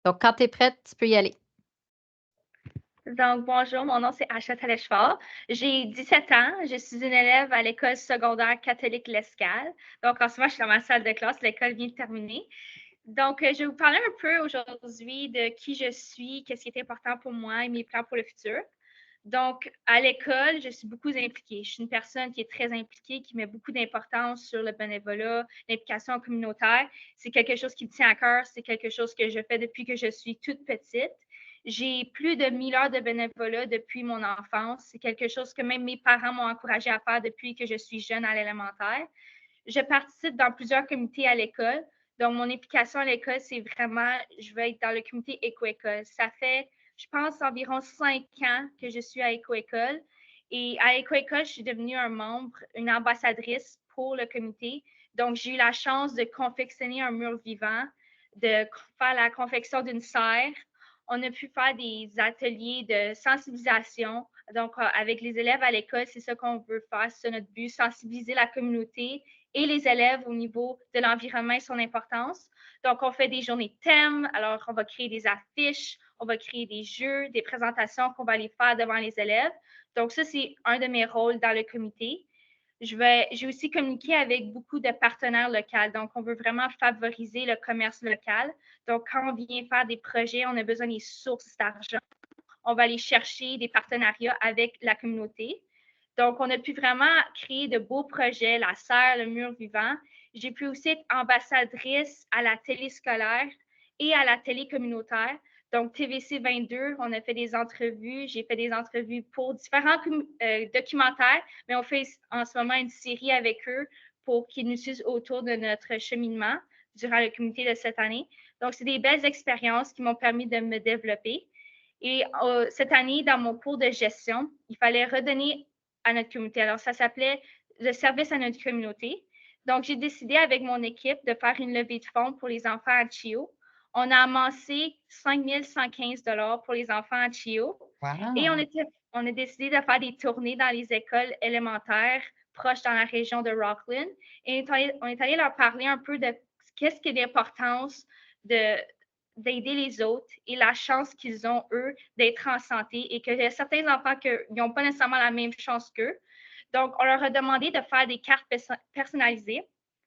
Donc, quand tu es prête, tu peux y aller. Donc, bonjour, mon nom c'est Asha Taleshfar. J'ai 17 ans. Je suis une élève à l'école secondaire catholique L'Escale. Donc, en ce moment, je suis dans ma salle de classe. L'école vient de terminer. Donc, je vais vous parler un peu aujourd'hui de qui je suis, qu'est-ce qui est important pour moi et mes plans pour le futur. Donc, à l'école, je suis beaucoup impliquée. Je suis une personne qui est très impliquée, qui met beaucoup d'importance sur le bénévolat, l'implication communautaire. C'est quelque chose qui me tient à cœur. C'est quelque chose que je fais depuis que je suis toute petite. J'ai plus de 1000 heures de bénévolat depuis mon enfance. C'est quelque chose que même mes parents m'ont encouragé à faire depuis que je suis jeune à l'élémentaire. Je participe dans plusieurs comités à l'école. Donc, mon implication à l'école, c'est vraiment, je veux être dans le comité éco-école. Ça fait, je pense, environ 5 ans que je suis à éco-école. Et à éco-école, je suis devenue un membre, une ambassadrice pour le comité. Donc, j'ai eu la chance de confectionner un mur vivant, de faire la confection d'une serre. On a pu faire des ateliers de sensibilisation. Donc, avec les élèves à l'école, c'est ça qu'on veut faire, c'est notre but, sensibiliser la communauté et les élèves au niveau de l'environnement et son importance. Donc, on fait des journées de thème. Alors, on va créer des affiches, on va créer des jeux, des présentations qu'on va aller faire devant les élèves. Donc, ça, c'est un de mes rôles dans le comité. J'ai aussi communiqué avec beaucoup de partenaires locaux. Donc, on veut vraiment favoriser le commerce local. Donc, quand on vient faire des projets, on a besoin des sources d'argent. On va aller chercher des partenariats avec la communauté. Donc, on a pu vraiment créer de beaux projets, la serre, le mur vivant. J'ai pu aussi être ambassadrice à la télé scolaire et à la télé communautaire. Donc, TVC 22, on a fait des entrevues. J'ai fait des entrevues pour différents documentaires, mais on fait en ce moment une série avec eux pour qu'ils nous suivent autour de notre cheminement durant le comité de cette année. Donc, c'est des belles expériences qui m'ont permis de me développer. Et cette année, dans mon cours de gestion, il fallait redonner à notre communauté. Alors, ça s'appelait le service à notre communauté. Donc, j'ai décidé avec mon équipe de faire une levée de fonds pour les enfants à Chio. On a amassé 5 115 $ pour les enfants à Chio. Et Wow! on a décidé de faire des tournées dans les écoles élémentaires proches dans la région de Rockland. Et on est allé leur parler un peu de qu'est-ce qui est l'importance d'aider les autres et la chance qu'ils ont, eux, d'être en santé et qu'il y a certains enfants qui n'ont pas nécessairement la même chance qu'eux. Donc, on leur a demandé de faire des cartes personnalisées.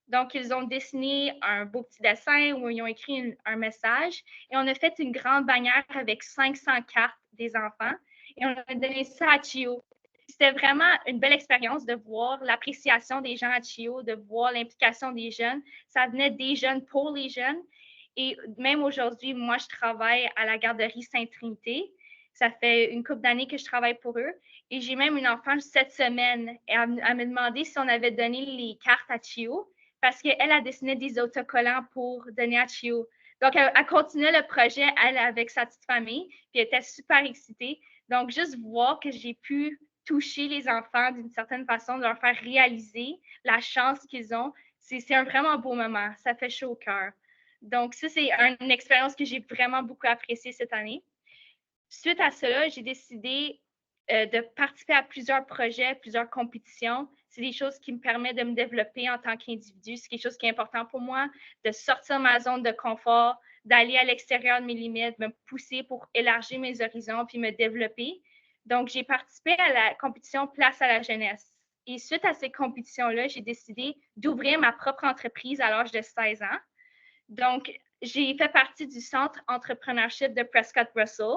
Donc, ils ont dessiné un beau petit dessin où ils ont écrit un message et on a fait une grande bannière avec 500 cartes des enfants et on a donné ça à Chio. C'était vraiment une belle expérience de voir l'appréciation des gens à Chio, de voir l'implication des jeunes. Ça venait des jeunes pour les jeunes. Et même aujourd'hui, moi, je travaille à la garderie Sainte-Trinité. Ça fait une couple d'années que je travaille pour eux. Et j'ai même une enfant cette semaine à me demander si on avait donné les cartes à Chio parce qu'elle a dessiné des autocollants pour donner à Chio. Donc, elle continuait le projet, elle, avec sa petite famille, puis elle était super excitée. Donc, juste voir que j'ai pu toucher les enfants d'une certaine façon, de leur faire réaliser la chance qu'ils ont, c'est un vraiment beau moment. Ça fait chaud au cœur. Donc, ça, c'est une expérience que j'ai vraiment beaucoup appréciée cette année. Suite à cela, j'ai décidé de participer à plusieurs projets, plusieurs compétitions. C'est des choses qui me permettent de me développer en tant qu'individu. C'est quelque chose qui est important pour moi, de sortir de ma zone de confort, d'aller à l'extérieur de mes limites, me pousser pour élargir mes horizons puis me développer. Donc, j'ai participé à la compétition Place à la jeunesse. Et suite à ces compétitions-là, j'ai décidé d'ouvrir ma propre entreprise à l'âge de 16 ans. Donc, j'ai fait partie du centre entrepreneurship de Prescott Russell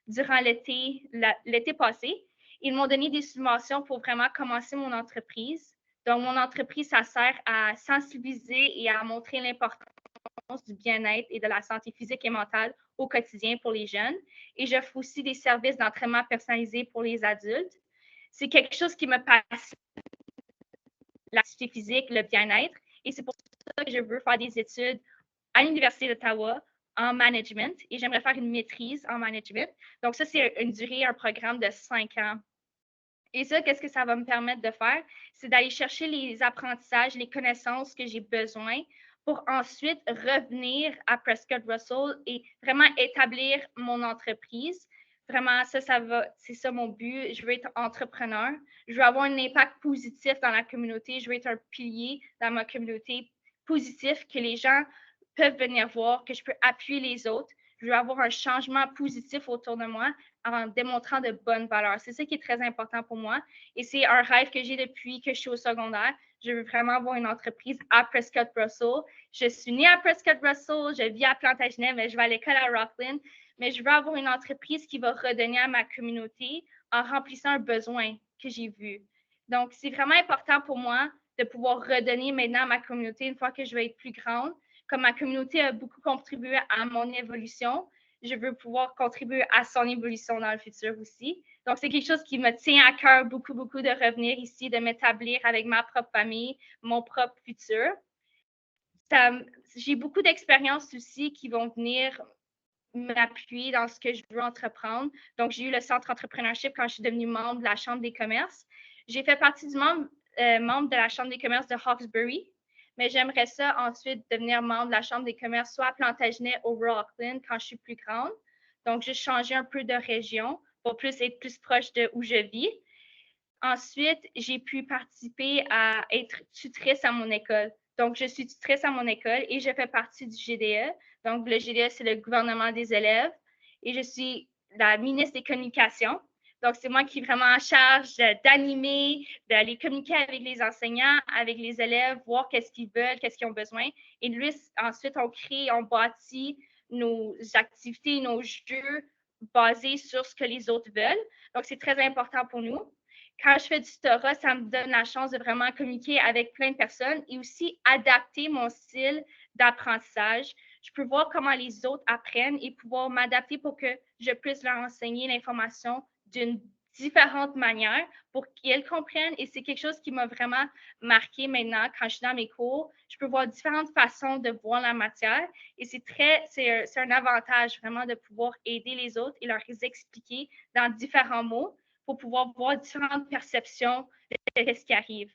durant l'été passé. Ils m'ont donné des subventions pour vraiment commencer mon entreprise. Donc, mon entreprise, ça sert à sensibiliser et à montrer l'importance du bien-être et de la santé physique et mentale au quotidien pour les jeunes. Et j'offre aussi des services d'entraînement personnalisé pour les adultes. C'est quelque chose qui me passionne, l'activité physique, le bien-être. Et c'est pour ça que je veux faire des études à l'Université d'Ottawa en management et j'aimerais faire une maîtrise en management. Donc, ça, c'est une durée, un programme de 5 ans. Et ça, qu'est-ce que ça va me permettre de faire? C'est d'aller chercher les apprentissages, les connaissances que j'ai besoin pour ensuite revenir à Prescott Russell et vraiment établir mon entreprise. Vraiment, c'est ça mon but. Je veux être entrepreneur. Je veux avoir un impact positif dans la communauté. Je veux être un pilier dans ma communauté positif que les gens peuvent venir voir, que je peux appuyer les autres. Je veux avoir un changement positif autour de moi en démontrant de bonnes valeurs. C'est ça qui est très important pour moi. Et c'est un rêve que j'ai depuis que je suis au secondaire. Je veux vraiment avoir une entreprise à Prescott Russell. Je suis née à Prescott Russell, je vis à Plantagenet, mais je vais à l'école à Rockland. Mais je veux avoir une entreprise qui va redonner à ma communauté en remplissant un besoin que j'ai vu. Donc, c'est vraiment important pour moi de pouvoir redonner maintenant à ma communauté une fois que je vais être plus grande. Comme ma communauté a beaucoup contribué à mon évolution, je veux pouvoir contribuer à son évolution dans le futur aussi. Donc, c'est quelque chose qui me tient à cœur beaucoup, beaucoup de revenir ici, de m'établir avec ma propre famille, mon propre futur. J'ai beaucoup d'expériences aussi qui vont venir m'appuyer dans ce que je veux entreprendre. Donc, j'ai eu le centre entrepreneurship quand je suis devenue membre de la Chambre des commerces. J'ai fait partie du membre de la Chambre des commerces de Hawkesbury, mais j'aimerais ça ensuite devenir membre de la Chambre des commerces soit à Plantagenet ou Rockland quand je suis plus grande. Donc, j'ai changé un peu de région pour être plus proche de où je vis. Ensuite, j'ai pu participer à être tutrice à mon école. Donc, je suis tutrice à mon école et je fais partie du GDE. Donc, le GDE, c'est le gouvernement des élèves. Et je suis la ministre des communications. Donc, c'est moi qui est vraiment en charge d'animer, d'aller communiquer avec les enseignants, avec les élèves, voir qu'est-ce qu'ils veulent, qu'est-ce qu'ils ont besoin. Et lui, ensuite, on bâtit nos activités, nos jeux basés sur ce que les autres veulent. Donc, c'est très important pour nous. Quand je fais du tutorat, ça me donne la chance de vraiment communiquer avec plein de personnes et aussi adapter mon style d'apprentissage. Je peux voir comment les autres apprennent et pouvoir m'adapter pour que je puisse leur enseigner l'information d'une différente manière pour qu'ils comprennent. Et c'est quelque chose qui m'a vraiment marqué maintenant quand je suis dans mes cours. Je peux voir différentes façons de voir la matière et c'est un avantage vraiment de pouvoir aider les autres et leur expliquer dans différents mots pour pouvoir voir différentes perceptions de ce qui arrive.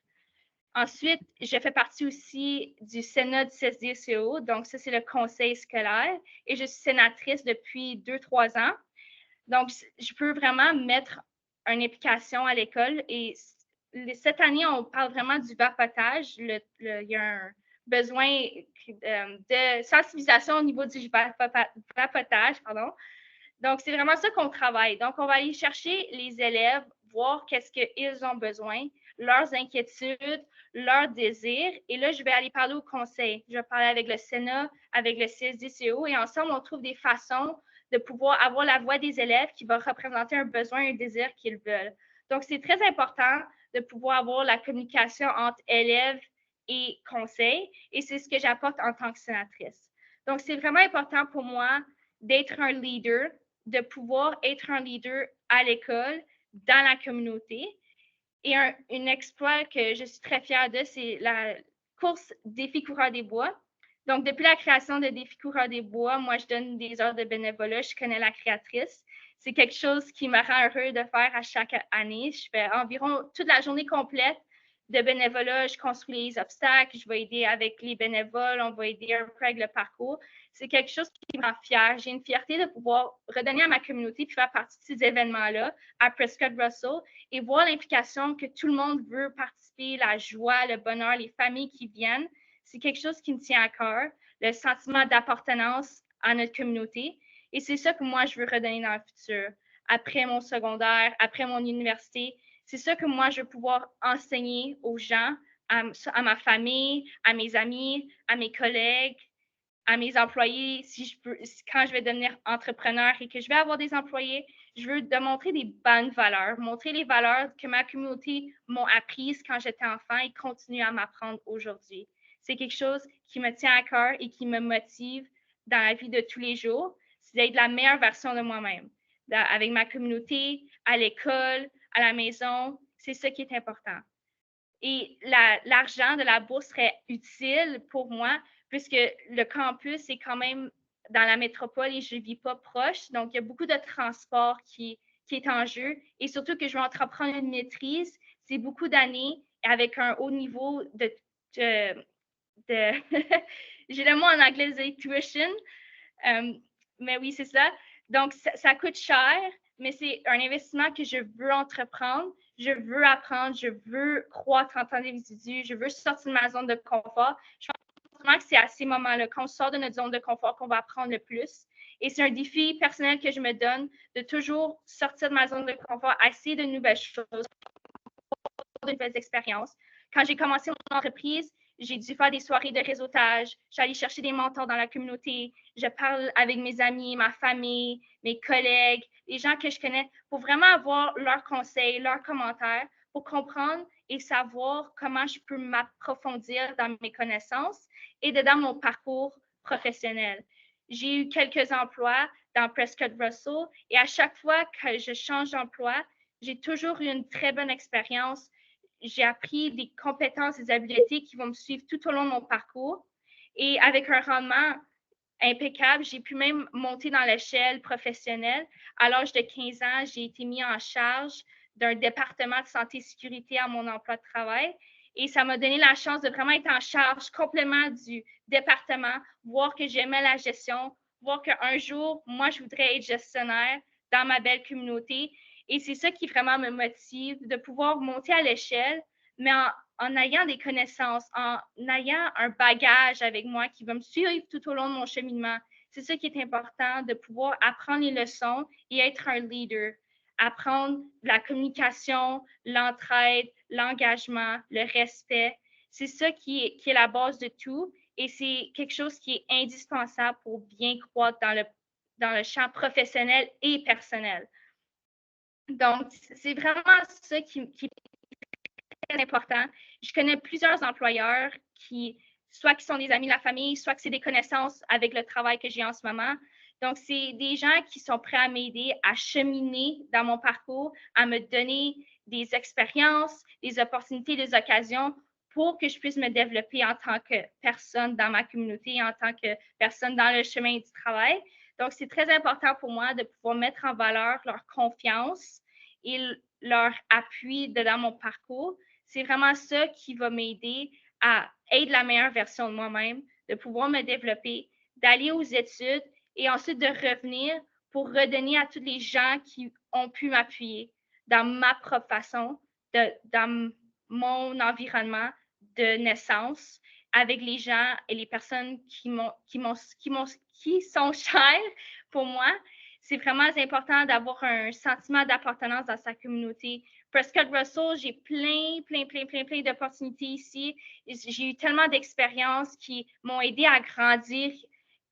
Ensuite, je fais partie aussi du Sénat du CSDCO, donc ça, c'est le conseil scolaire, et je suis sénatrice depuis 2-3 ans. Donc, je peux vraiment mettre une implication à l'école et cette année, on parle vraiment du vapotage. Il y a un besoin de sensibilisation au niveau du vapotage, pardon. Donc, c'est vraiment ça qu'on travaille. Donc, on va aller chercher les élèves, voir qu'est-ce qu'ils ont besoin, leurs inquiétudes, leurs désirs. Et là, je vais aller parler au conseil. Je vais parler avec le Sénat, avec le CSDCO et ensemble, on trouve des façons de pouvoir avoir la voix des élèves qui va représenter un besoin, un désir qu'ils veulent. Donc, c'est très important de pouvoir avoir la communication entre élèves et conseil. Et c'est ce que j'apporte en tant que sénatrice. Donc, c'est vraiment important pour moi d'être un leader, de pouvoir être un leader à l'école, dans la communauté. Et un exploit que je suis très fière de, c'est la course Défi Coureur des Bois. Donc, depuis la création de Défi Coureur des Bois, moi, je donne des heures de bénévolat. Je connais la créatrice. C'est quelque chose qui me rend heureux de faire à chaque année. Je fais environ toute la journée complète de bénévolat. Je construis les obstacles. Je vais aider avec les bénévoles. On va aider un peu avec le parcours. C'est quelque chose qui me rend fière. J'ai une fierté de pouvoir redonner à ma communauté puis faire partie de ces événements-là à Prescott Russell et voir l'implication que tout le monde veut participer, la joie, le bonheur, les familles qui viennent. C'est quelque chose qui me tient à cœur, le sentiment d'appartenance à notre communauté. Et c'est ça que moi, je veux redonner dans le futur. Après mon secondaire, après mon université, c'est ça que moi, je veux pouvoir enseigner aux gens, à ma famille, à mes amis, à mes collègues, à mes employés, quand je vais devenir entrepreneur et que je vais avoir des employés, je veux démontrer des bonnes valeurs, montrer les valeurs que ma communauté m'ont apprises quand j'étais enfant et continue à m'apprendre aujourd'hui. C'est quelque chose qui me tient à cœur et qui me motive dans la vie de tous les jours, c'est d'être la meilleure version de moi-même, avec ma communauté, à l'école, à la maison. C'est ça qui est important. Et l'argent de la bourse serait utile pour moi puisque le campus est quand même dans la métropole et je ne vis pas proche. Donc, il y a beaucoup de transport qui est en jeu. Et surtout que je vais entreprendre une maîtrise. C'est beaucoup d'années avec un haut niveau de j'ai le mot en anglais, c'est tuition. Mais oui, c'est ça. Donc, ça coûte cher, mais c'est un investissement que je veux entreprendre. Je veux apprendre, je veux croître en tant qu'individu, je veux sortir de ma zone de confort. Je pense que c'est à ces moments-là, quand on sort de notre zone de confort, qu'on va apprendre le plus. Et c'est un défi personnel que je me donne de toujours sortir de ma zone de confort, essayer de nouvelles choses, de nouvelles expériences. Quand j'ai commencé mon entreprise, j'ai dû faire des soirées de réseautage. J'allais chercher des mentors dans la communauté. Je parle avec mes amis, ma famille, mes collègues, les gens que je connais pour vraiment avoir leurs conseils, leurs commentaires, pour comprendre et savoir comment je peux m'approfondir dans mes connaissances et dans mon parcours professionnel. J'ai eu quelques emplois dans Prescott Russell et à chaque fois que je change d'emploi, j'ai toujours eu une très bonne expérience. J'ai appris des compétences, des habiletés qui vont me suivre tout au long de mon parcours. Et avec un rendement impeccable, j'ai pu même monter dans l'échelle professionnelle. À l'âge de 15 ans, j'ai été mis en charge d'un département de santé et sécurité à mon emploi de travail. Et ça m'a donné la chance de vraiment être en charge complètement du département, voir que j'aimais la gestion, voir qu'un jour, moi, je voudrais être gestionnaire dans ma belle communauté. Et c'est ça qui vraiment me motive, de pouvoir monter à l'échelle, mais en ayant des connaissances, en ayant un bagage avec moi qui va me suivre tout au long de mon cheminement. C'est ça qui est important, de pouvoir apprendre les leçons et être un leader. Apprendre la communication, l'entraide, l'engagement, le respect. C'est ça qui est la base de tout et c'est quelque chose qui est indispensable pour bien croître dans le champ professionnel et personnel. Donc, c'est vraiment ça qui est très important. Je connais plusieurs employeurs soit qui sont des amis de la famille, soit que c'est des connaissances avec le travail que j'ai en ce moment. Donc, c'est des gens qui sont prêts à m'aider à cheminer dans mon parcours, à me donner des expériences, des opportunités, des occasions pour que je puisse me développer en tant que personne dans ma communauté, en tant que personne dans le chemin du travail. Donc, c'est très important pour moi de pouvoir mettre en valeur leur confiance et leur appui dans mon parcours. C'est vraiment ça qui va m'aider à être la meilleure version de moi-même, de pouvoir me développer, d'aller aux études et ensuite de revenir pour redonner à tous les gens qui ont pu m'appuyer dans ma propre façon, dans mon environnement de naissance, avec les gens et les personnes qui sont chères pour moi. C'est vraiment important d'avoir un sentiment d'appartenance dans sa communauté. Prescott Russell, j'ai plein d'opportunités ici. J'ai eu tellement d'expériences qui m'ont aidé à grandir,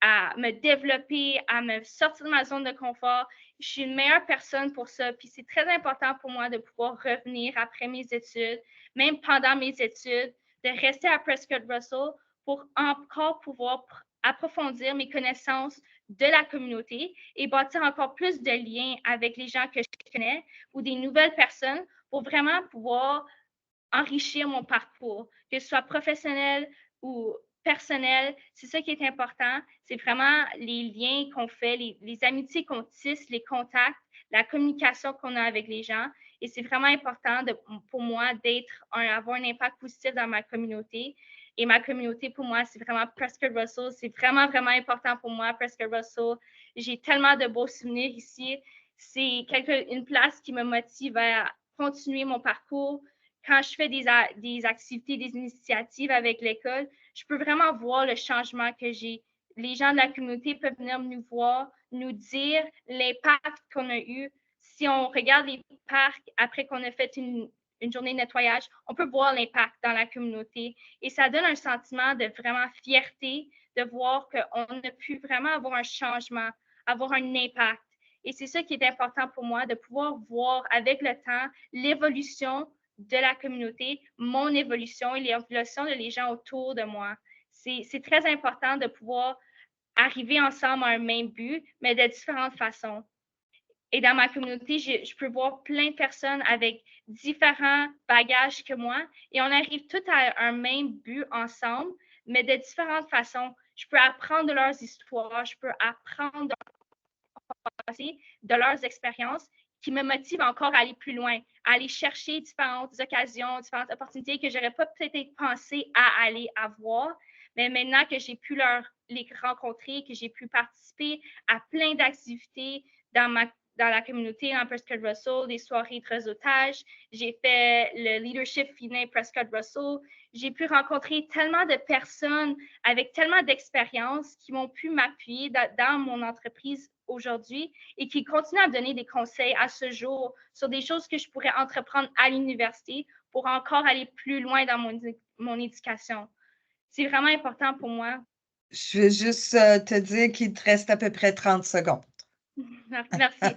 à me développer, à me sortir de ma zone de confort. Je suis une meilleure personne pour ça. Puis c'est très important pour moi de pouvoir revenir après mes études, même pendant mes études, de rester à Prescott Russell pour encore pouvoir approfondir mes connaissances de la communauté et bâtir encore plus de liens avec les gens que je connais ou des nouvelles personnes pour vraiment pouvoir enrichir mon parcours, que ce soit professionnel ou personnel. C'est ça qui est important. C'est vraiment les liens qu'on fait, les amitiés qu'on tisse, les contacts, la communication qu'on a avec les gens. Et c'est vraiment important pour moi avoir un impact positif dans ma communauté. Et ma communauté, pour moi, c'est vraiment Prescott Russell. C'est vraiment important pour moi, Prescott Russell. J'ai tellement de beaux souvenirs ici. C'est une place qui me motive à continuer mon parcours. Quand je fais des activités, des initiatives avec l'école, je peux vraiment voir le changement que j'ai. Les gens de la communauté peuvent venir nous voir, nous dire l'impact qu'on a eu. Si on regarde les parcs après qu'on a fait une journée de nettoyage, on peut voir l'impact dans la communauté. Et ça donne un sentiment de vraiment fierté de voir qu'on a pu vraiment avoir un changement, avoir un impact. Et c'est ça qui est important pour moi, de pouvoir voir avec le temps l'évolution de la communauté, mon évolution et l'évolution de les gens autour de moi. C'est très important de pouvoir arriver ensemble à un même but, mais de différentes façons. Et dans ma communauté, je peux voir plein de personnes avec différents bagages que moi et on arrive tous à un même but ensemble, mais de différentes façons. Je peux apprendre de leurs histoires, je peux apprendre de leurs expériences qui me motivent encore à aller plus loin, à aller chercher différentes occasions, différentes opportunités que j'aurais pas peut-être pensé à aller avoir. Mais maintenant que j'ai pu les rencontrer, que j'ai pu participer à plein d'activités dans la communauté en Prescott Russell, des soirées de réseautage. J'ai fait le leadership féminin Prescott Russell. J'ai pu rencontrer tellement de personnes avec tellement d'expérience qui m'ont pu m'appuyer dans mon entreprise aujourd'hui et qui continuent à me donner des conseils à ce jour sur des choses que je pourrais entreprendre à l'université pour encore aller plus loin dans mon éducation. C'est vraiment important pour moi. Je vais juste te dire qu'il te reste à peu près 30 secondes. Merci.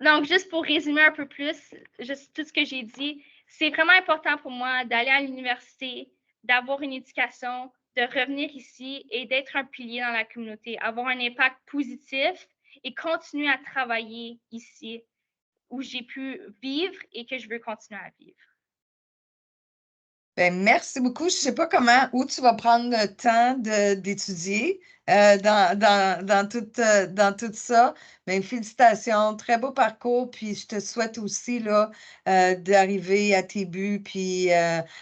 Donc, juste pour résumer un peu plus, juste tout ce que j'ai dit, c'est vraiment important pour moi d'aller à l'université, d'avoir une éducation, de revenir ici et d'être un pilier dans la communauté, avoir un impact positif et continuer à travailler ici où j'ai pu vivre et que je veux continuer à vivre. Ben, merci beaucoup. Je ne sais pas où tu vas prendre le temps d'étudier dans tout ça. Mais félicitations, très beau parcours. Puis je te souhaite aussi là, d'arriver à tes buts, puis